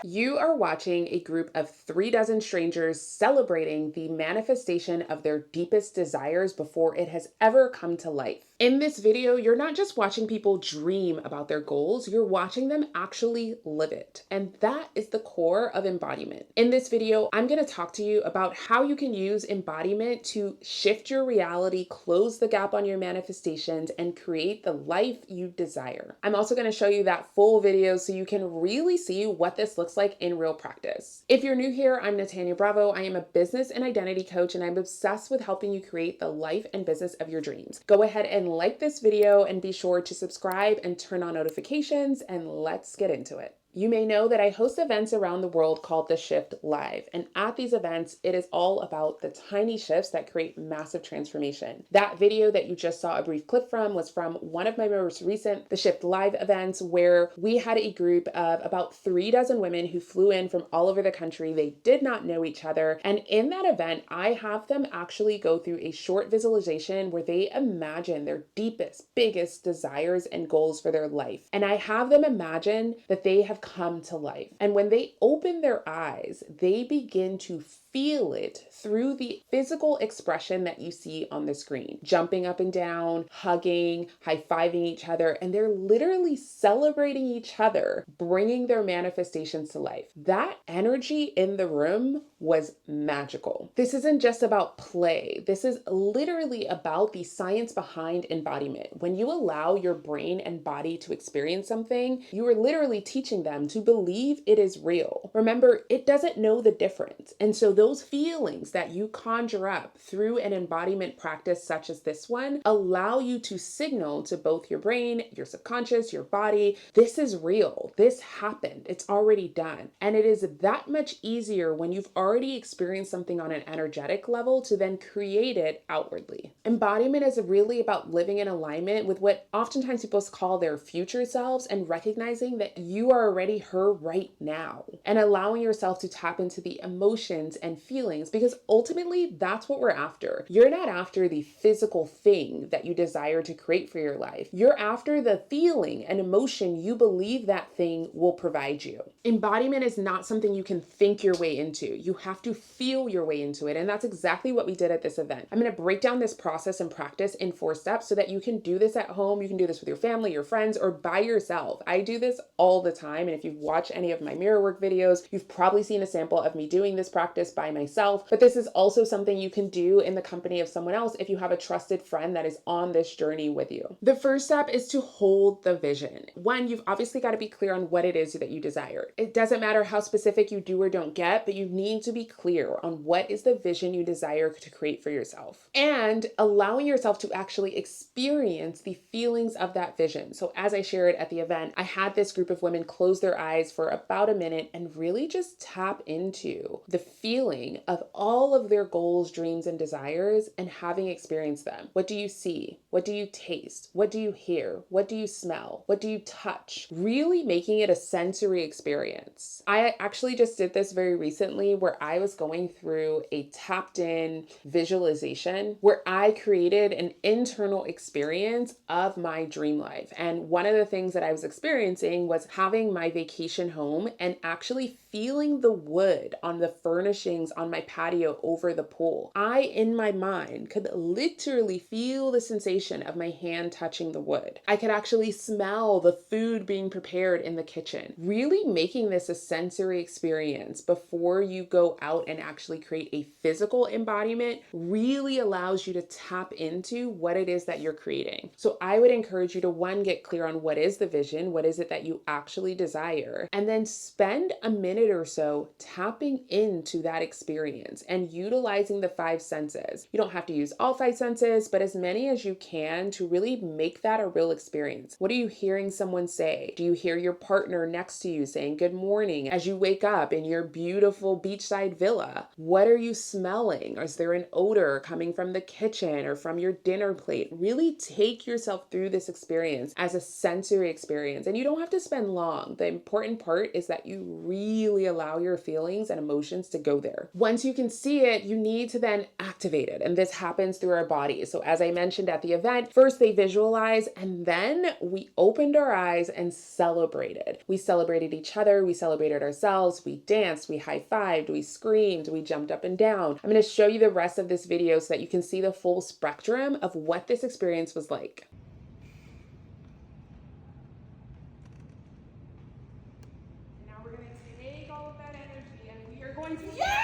You are watching a group of 3 dozen strangers celebrating the manifestation of their deepest desires before it has ever come to life. In this video, you're not just watching people dream about their goals, you're watching them actually live it. And that is the core of embodiment. In this video, I'm going to talk to you about how you can use embodiment to shift your reality, close the gap on your manifestations, and create the life you desire. I'm also going to show you that full video so you can really see what this looks like in real practice. If you're new here, I'm Natanya Bravo. I am a business and identity coach, and I'm obsessed with helping you create the life and business of your dreams. Go ahead and like this video and be sure to subscribe and turn on notifications, and let's get into it. You may know that I host events around the world called The Shift Live. And at these events, it is all about the tiny shifts that create massive transformation. That video that you just saw a brief clip from was from one of my most recent The Shift Live events, where we had a group of about 3 dozen women who flew in from all over the country. They did not know each other. And in that event, I have them actually go through a short visualization where they imagine their deepest, biggest desires and goals for their life. And I have them imagine that they have come to life. And when they open their eyes, they begin to feel it through the physical expression that you see on the screen. Jumping up and down, hugging, high-fiving each other, and they're literally celebrating each other, bringing their manifestations to life. That energy in the room was magical. This isn't just about play. This is literally about the science behind embodiment. When you allow your brain and body to experience something, you are literally teaching them to believe it is real. Remember, it doesn't know the difference. And so those feelings that you conjure up through an embodiment practice such as this one allow you to signal to both your brain, your subconscious, your body, this is real. This happened. It's already done. And it is that much easier when you've already experienced something on an energetic level to then create it outwardly. Embodiment is really about living in alignment with what oftentimes people call their future selves, and recognizing that you are already her right now, and allowing yourself to tap into the emotions and feelings, because ultimately that's what we're after. You're not after the physical thing that you desire to create for your life. You're after the feeling and emotion you believe that thing will provide you. Embodiment is not something you can think your way into. You have to feel your way into it. And that's exactly what we did at this event. I'm going to break down this process and practice in 4 steps so that you can do this at home. You can do this with your family, your friends, or by yourself. I do this all the time. And if you've watched any of my mirror work videos, you've probably seen a sample of me doing this practice by myself. But this is also something you can do in the company of someone else if you have a trusted friend that is on this journey with you. The first step is to hold the vision. One, you've obviously got to be clear on what it is that you desire. It doesn't matter how specific you do or don't get, but you need to be clear on what is the vision you desire to create for yourself, and allowing yourself to actually experience the feelings of that vision. So as I shared at the event, I had this group of women close their eyes for about a minute and really just tap into the feeling of all of their goals, dreams, and desires, and having experienced them. What do you see? What do you taste? What do you hear? What do you smell? What do you touch? Really making it a sensory experience. I actually just did this very recently, where I was going through a tapped in visualization where I created an internal experience of my dream life. And one of the things that I was experiencing was having my vacation home and actually feeling the wood on the furnishings on my patio over the pool. I, in my mind, could literally feel the sensation of my hand touching the wood. I could actually smell the food being prepared in the kitchen. Really making this a sensory experience before you go out and actually create a physical embodiment really allows you to tap into what it is that you're creating. So I would encourage you to, one, get clear on what is the vision, what is it that you actually desire, and then spend a minute or so tapping into that experience and utilizing the 5 senses. You don't have to use all 5 senses, but as many as you can to really make that a real experience. What are you hearing someone say? Do you hear your partner next to you saying good morning as you wake up in your beautiful beachside villa? What are you smelling? Is there an odor coming from the kitchen or from your dinner plate? Really take yourself through this experience as a sensory experience. And you don't have to spend long. The the important part is that you really allow your feelings and emotions to go there. Once you can see it, you need to then activate it. And this happens through our bodies. So as I mentioned at the event, first they visualize, and then we opened our eyes and celebrated. We celebrated each other. We celebrated ourselves. We danced, we high-fived, we screamed, we jumped up and down. I'm going to show you the rest of this video so that you can see the full spectrum of what this experience was like. Now we're going to take all of that energy and we are going to, yeah!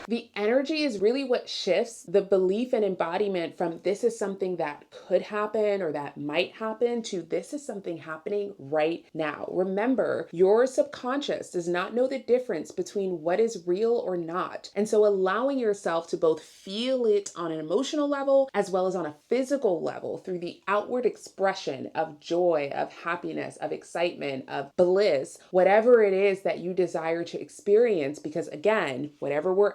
The energy is really what shifts the belief and embodiment from this is something that could happen or that might happen to this is something happening right now. Remember, your subconscious does not know the difference between what is real or not. And so allowing yourself to both feel it on an emotional level as well as on a physical level through the outward expression of joy, of happiness, of excitement, of bliss, whatever it is that you desire to experience, because again, whatever we're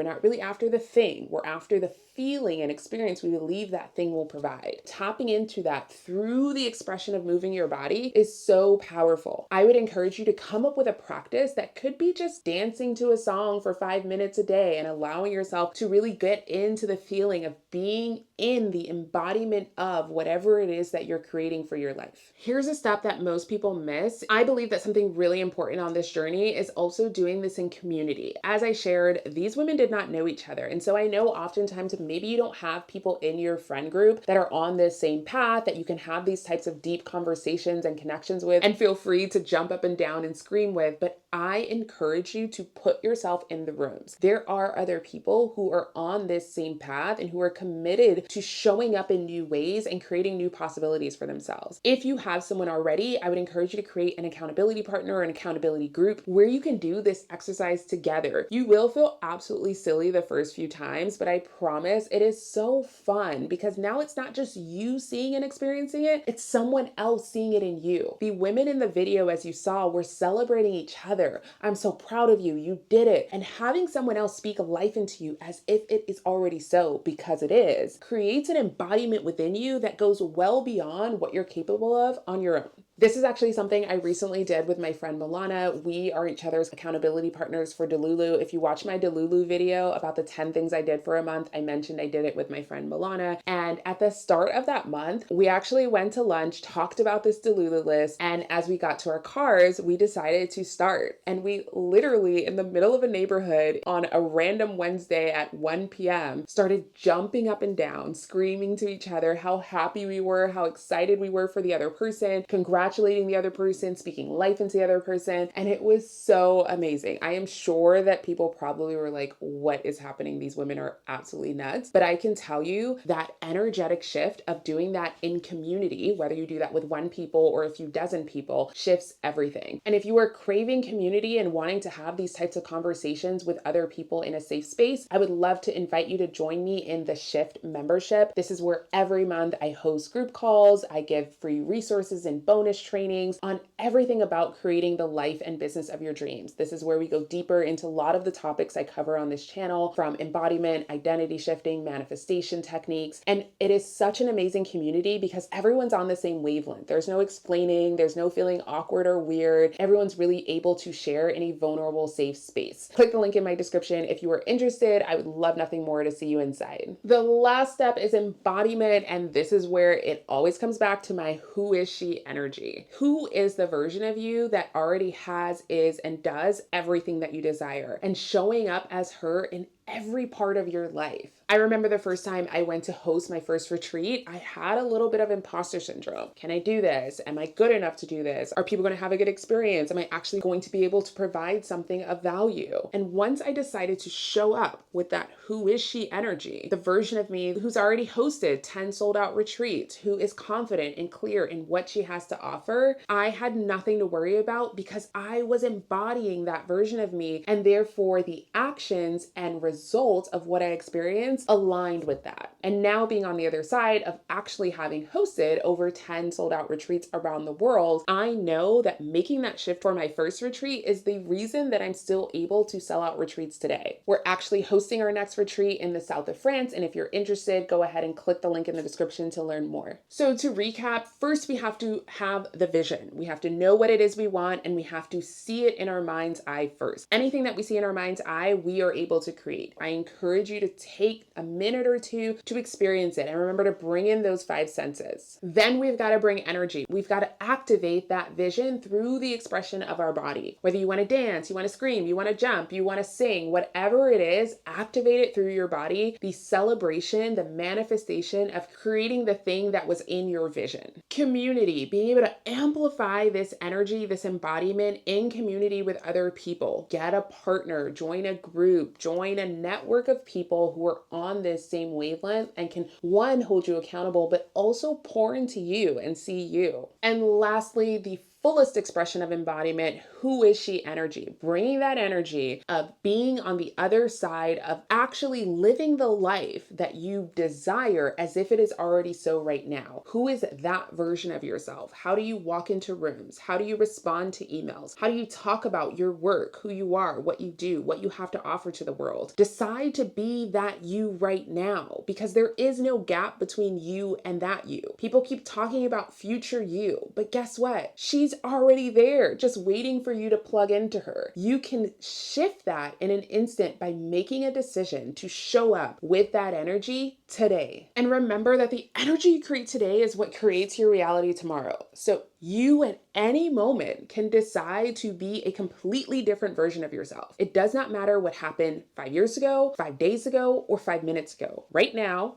not really after the thing, we're after the feeling and experience we believe that thing will provide. Tapping into that through the expression of moving your body is so powerful. I would encourage you to come up with a practice that could be just dancing to a song for 5 minutes a day and allowing yourself to really get into the feeling of being in the embodiment of whatever it is that you're creating for your life. Here's a step that most people miss. I believe that something really important on this journey is also doing this in community. As I shared, these women did not know each other. And so I know oftentimes maybe you don't have people in your friend group that are on this same path that you can have these types of deep conversations and connections with and feel free to jump up and down and scream with, but I encourage you to put yourself in the rooms. There are other people who are on this same path and who are committed to showing up in new ways and creating new possibilities for themselves. If you have someone already, I would encourage you to create an accountability partner or an accountability group where you can do this exercise together. You will feel absolutely silly the first few times, but I promise it is so fun because now it's not just you seeing and experiencing it, it's someone else seeing it in you. The women in the video, as you saw, were celebrating each other. I'm so proud of you. You did it. And having someone else speak life into you as if it is already so, because it is, creates an embodiment within you that goes well beyond what you're capable of on your own. This is actually something I recently did with my friend Milana. We are each other's accountability partners for Delulu. If you watch my Delulu video about the 10 things I did for a month, I mentioned I did it with my friend Milana. And at the start of that month, we actually went to lunch, talked about this Delulu list, and as we got to our cars, we decided to start. And we literally, in the middle of a neighborhood on a random Wednesday at 1 p.m., started jumping up and down, screaming to each other how happy we were, how excited we were for the other person, congratulating the other person, speaking life into the other person. And it was so amazing. I am sure that people probably were like, what is happening? These women are absolutely nuts. But I can tell you that energetic shift of doing that in community, whether you do that with one people or a few dozen people, shifts everything. And if you are craving community and wanting to have these types of conversations with other people in a safe space, I would love to invite you to join me in the Shift membership. This is where every month I host group calls, I give free resources and bonus trainings on everything about creating the life and business of your dreams. This is where we go deeper into a lot of the topics I cover on this channel, from embodiment, identity shifting, manifestation techniques. And it is such an amazing community because everyone's on the same wavelength. There's no explaining, there's no feeling awkward or weird. Everyone's really able to share in a vulnerable, safe space. Click the link in my description if you are interested. I would love nothing more to see you inside. The last step is embodiment, and this is where it always comes back to my who is she energy. Who is the version of you that already has, is, and does everything that you desire, and showing up as her in every part of your life. I remember the first time I went to host my first retreat, I had a little bit of imposter syndrome. Can I do this? Am I good enough to do this? Are people going to have a good experience? Am I actually going to be able to provide something of value? And once I decided to show up with that who is she energy, the version of me who's already hosted 10 sold out retreats, who is confident and clear in what she has to offer, I had nothing to worry about because I was embodying that version of me, and therefore the actions and results of what I experienced aligned with that. And now being on the other side of actually having hosted over 10 sold out retreats around the world, I know that making that shift for my first retreat is the reason that I'm still able to sell out retreats today. We're actually hosting our next retreat in the south of France, and if you're interested, go ahead and click the link in the description to learn more. So to recap, first we have to have the vision. We have to know what it is we want, and we have to see it in our mind's eye first. Anything that we see in our mind's eye, we are able to create. I encourage you to take a minute or two to experience it, and remember to bring in those 5 senses. Then we've got to bring energy. We've got to activate that vision through the expression of our body. Whether you want to dance, you want to scream, you want to jump, you want to sing, whatever it is, activate it through your body. The celebration, the manifestation of creating the thing that was in your vision. Community, being able to amplify this energy, this embodiment in community with other people. Get a partner, join a group, join a network of people who are on this same wavelength and can, one, hold you accountable, but also pour into you and see you. And lastly, the fullest expression of embodiment, who is she energy, bringing that energy of being on the other side of actually living the life that you desire as if it is already so right now. Who is that version of yourself? How do you walk into rooms? How do you respond to emails? How do you talk about your work, who you are, what you do, what you have to offer to the world? Decide to be that you right now, because there is no gap between you and that you. People keep talking about future you, but guess what? She's already there, just waiting for you to plug into her. You can shift that in an instant by making a decision to show up with that energy today. And remember that the energy you create today is what creates your reality tomorrow. So you at any moment can decide to be a completely different version of yourself. It does not matter what happened 5 years ago, 5 days ago, or 5 minutes ago. Right now,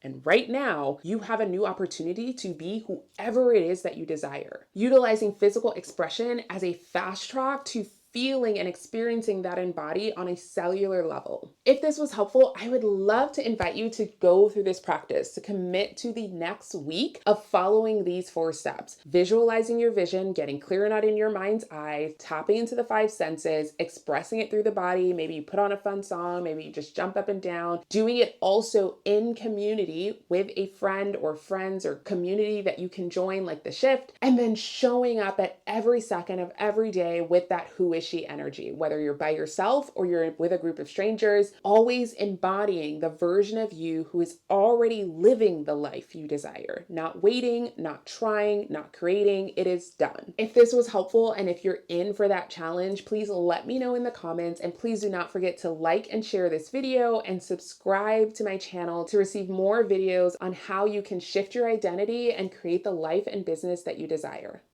and right now, you have a new opportunity to be whoever it is that you desire. Utilizing physical expression as a fast track to feeling and experiencing that in body on a cellular level. If this was helpful, I would love to invite you to go through this practice, to commit to the next week of following these 4 steps. Visualizing your vision, getting clear and out in your mind's eye, tapping into the 5 senses, expressing it through the body. Maybe you put on a fun song, maybe you just jump up and down, doing it also in community with a friend or friends or community that you can join, like the shift, and then showing up at every second of every day with that who is she energy, whether you're by yourself or you're with a group of strangers, always embodying the version of you who is already living the life you desire, not waiting, not trying, not creating. It is done. If this was helpful and if you're in for that challenge, please let me know in the comments, and please do not forget to like and share this video and subscribe to my channel to receive more videos on how you can shift your identity and create the life and business that you desire.